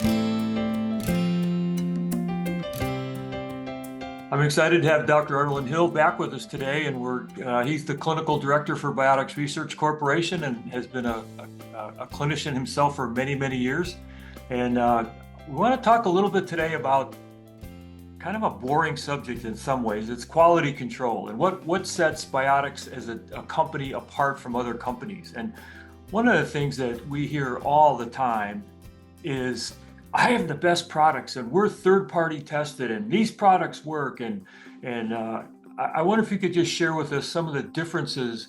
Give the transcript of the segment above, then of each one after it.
I'm excited to have Dr. Arland Hill back with us today, and he's the clinical director for Biotics Research Corporation and has been a clinician himself for many, many years. And we want to talk a little bit today about kind of a boring subject in some ways. It's quality control and what sets Biotics as a company apart from other companies. And one of the things that we hear all the time is, I have the best products and we're third party tested and these products work. I wonder if you could just share with us some of the differences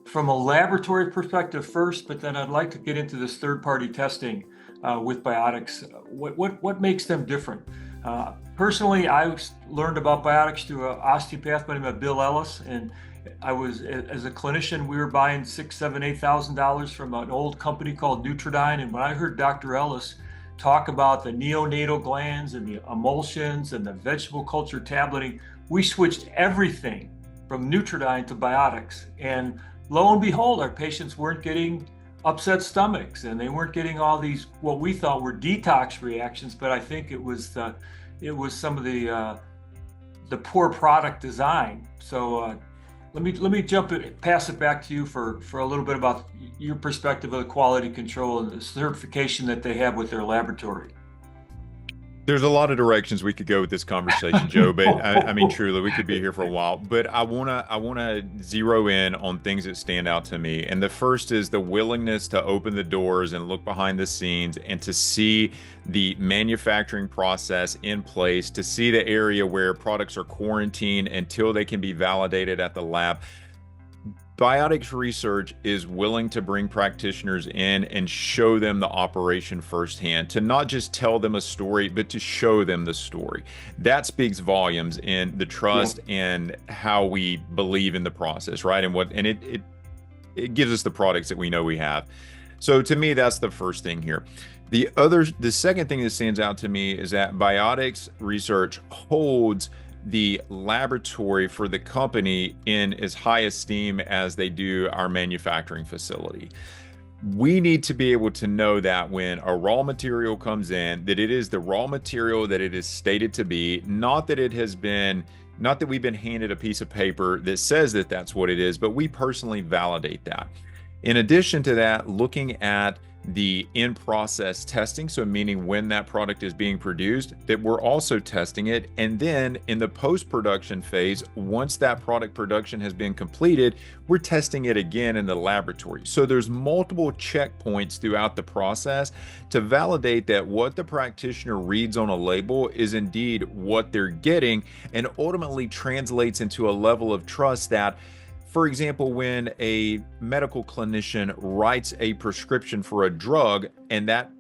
from a laboratory perspective first, but then I'd like to get into this third party testing with Biotics. What makes them different? Personally, I learned about Biotics through an osteopath by the name of Bill Ellis, and I was, as a clinician, we were buying $6,000, $7,000, $8,000 from an old company called Nutridyne. And when I heard Dr. Ellis talk about the neonatal glands and the emulsions and the vegetable culture tableting, we switched everything from Nutridyne to Biotics. And lo and behold, our patients weren't getting upset stomachs and they weren't getting all these what we thought were detox reactions, but I think it was some of the poor product design. So let me pass it back to you for a little bit about your perspective of the quality control and the certification that they have with their laboratory. There's a lot of directions we could go with this conversation, Joe, but I mean, truly, we could be here for a while. But I wanna zero in on things that stand out to me. And the first is the willingness to open the doors and look behind the scenes and to see the manufacturing process in place, to see the area where products are quarantined until they can be validated at the lab. Biotics Research is willing to bring practitioners in and show them the operation firsthand, to not just tell them a story, but to show them the story. That speaks volumes in the trust and how we believe in the process, right? And it gives us the products that we know we have. So to me, that's the first thing here. The second thing that stands out to me is that Biotics Research holds the laboratory for the company in as high esteem as they do our manufacturing facility. We need to be able to know that when a raw material comes in, that it is the raw material that it is stated to be, not that we've been handed a piece of paper that says that that's what it is, but we personally validate that. In addition to that, looking at the in-process testing, so meaning when that product is being produced, that we're also testing it. And then in the post-production phase, once that product production has been completed, we're testing it again in the laboratory. So there's multiple checkpoints throughout the process to validate that what the practitioner reads on a label is indeed what they're getting, and ultimately translates into a level of trust that, for example, when a medical clinician writes a prescription for a drug and that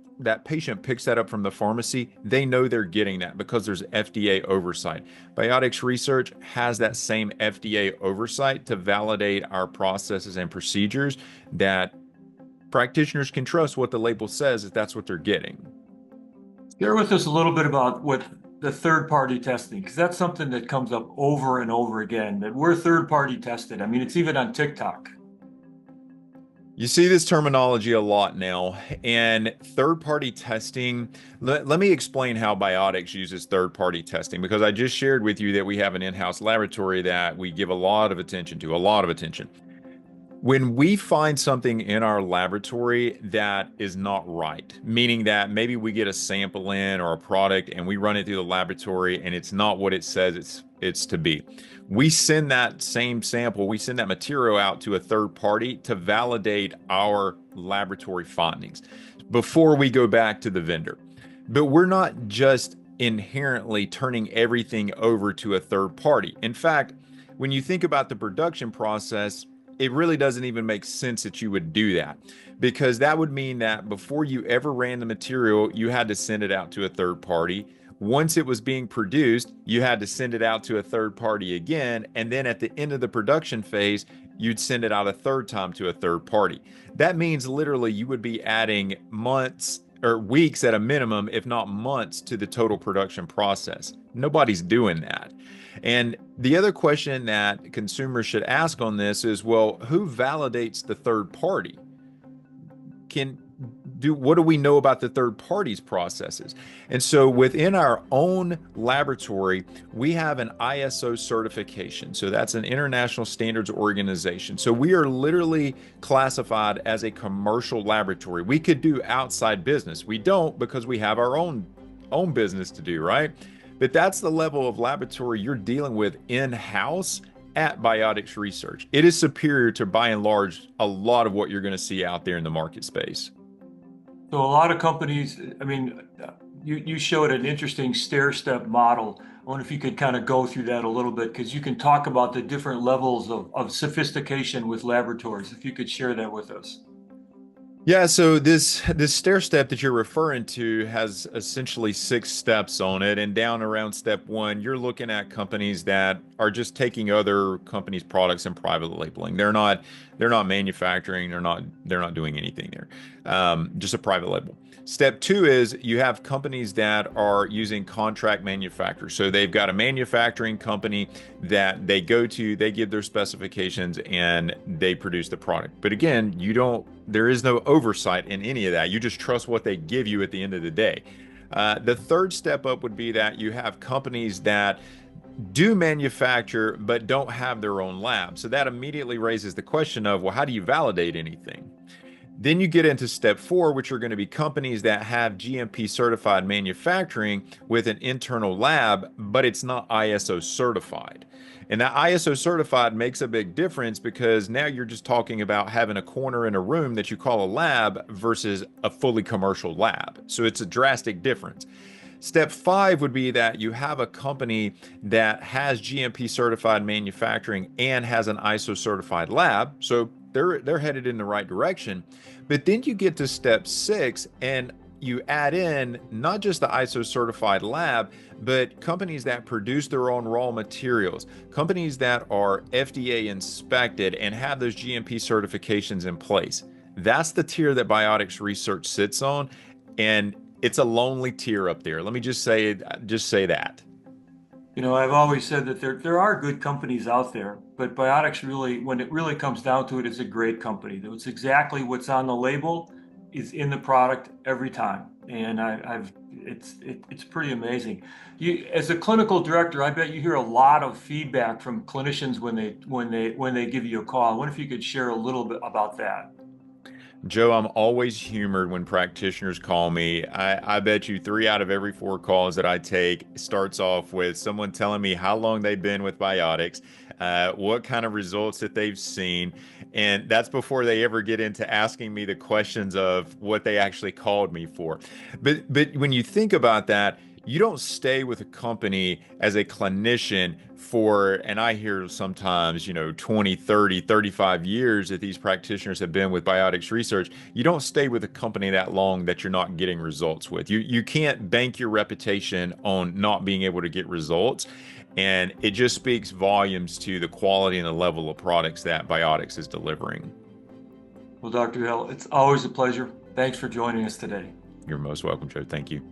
patient picks that up from the pharmacy, they know they're getting that because there's FDA oversight. Biotics Research has that same FDA oversight to validate our processes and procedures, that practitioners can trust what the label says, if that's what they're getting. Share with us a little bit about what the third-party testing, because that's something that comes up over and over again, that we're third-party tested. I mean, it's even on TikTok. You see this terminology a lot now, and third-party testing. Let me explain how Biotics uses third-party testing, because I just shared with you that we have an in-house laboratory that we give a lot of attention to, a lot of attention. When we find something in our laboratory that is not right, meaning that maybe we get a sample in or a product and we run it through the laboratory and it's not what it says it's to be, we send that same sample, we send that material out to a third party to validate our laboratory findings before we go back to the vendor. But we're not just inherently turning everything over to a third party. In fact, when you think about the production process, it really doesn't even make sense that you would do that, because that would mean that before you ever ran the material, you had to send it out to a third party. Once it was being produced, you had to send it out to a third party again. And then at the end of the production phase, you'd send it out a third time to a third party. That means literally you would be adding months or weeks at a minimum, if not months, to the total production process. Nobody's doing that. And the other question that consumers should ask on this is, well, who validates the third party? what do we know about the third party's processes? And so within our own laboratory, we have an ISO certification. So that's an international standards organization. So we are literally classified as a commercial laboratory. We could do outside business. We don't, because we have our own business to do, right? But that's the level of laboratory you're dealing with in-house at Biotics Research. It is superior to, by and large, a lot of what you're going to see out there in the market space. So a lot of companies, I mean, you showed an interesting stair-step model. I wonder if you could kind of go through that a little bit, because you can talk about the different levels of sophistication with laboratories. If you could share that with us. Yeah, so this stair step that you're referring to has essentially 6 steps on it, and down around step 1, you're looking at companies that are just taking other companies' products and private labeling. They're not manufacturing. They're not doing anything there. Just a private label. Step 2 is you have companies that are using contract manufacturers. So they've got a manufacturing company that they go to, they give their specifications, and they produce the product. But again, there is no oversight in any of that. You just trust what they give you at the end of the day. The third step up would be that you have companies that do manufacture but don't have their own lab. So that immediately raises the question of, well, how do you validate anything? Then you get into step 4, which are going to be companies that have GMP certified manufacturing with an internal lab, but it's not ISO certified. And that ISO certified makes a big difference, because now you're just talking about having a corner in a room that you call a lab versus a fully commercial lab. So it's a drastic difference. Step 5 would be that you have a company that has GMP certified manufacturing and has an ISO certified lab. So they're headed in the right direction. But then you get to step 6 and you add in not just the ISO certified lab, but companies that produce their own raw materials, companies that are FDA inspected and have those GMP certifications in place. That's the tier that Biotics Research sits on, and it's a lonely tier up there. Let me just say that. You know, I've always said that there are good companies out there, but Biotics really, when it really comes down to it, is a great company. It's exactly what's on the label is in the product every time, and it's pretty amazing. You, as a clinical director, I bet you hear a lot of feedback from clinicians when they give you a call. I wonder if you could share a little bit about that. Joe, I'm always humored when practitioners call me. I bet you 3 out of every 4 calls that I take starts off with someone telling me how long they've been with Biotics, what kind of results that they've seen. And that's before they ever get into asking me the questions of what they actually called me for. But when you think about that, you don't stay with a company as a clinician for, and I hear sometimes, 20, 30, 35 years that these practitioners have been with Biotics Research. You don't stay with a company that long that you're not getting results with. You can't bank your reputation on not being able to get results. And it just speaks volumes to the quality and the level of products that Biotics is delivering. Well, Dr. Hill, it's always a pleasure. Thanks for joining us today. You're most welcome, Joe. Thank you.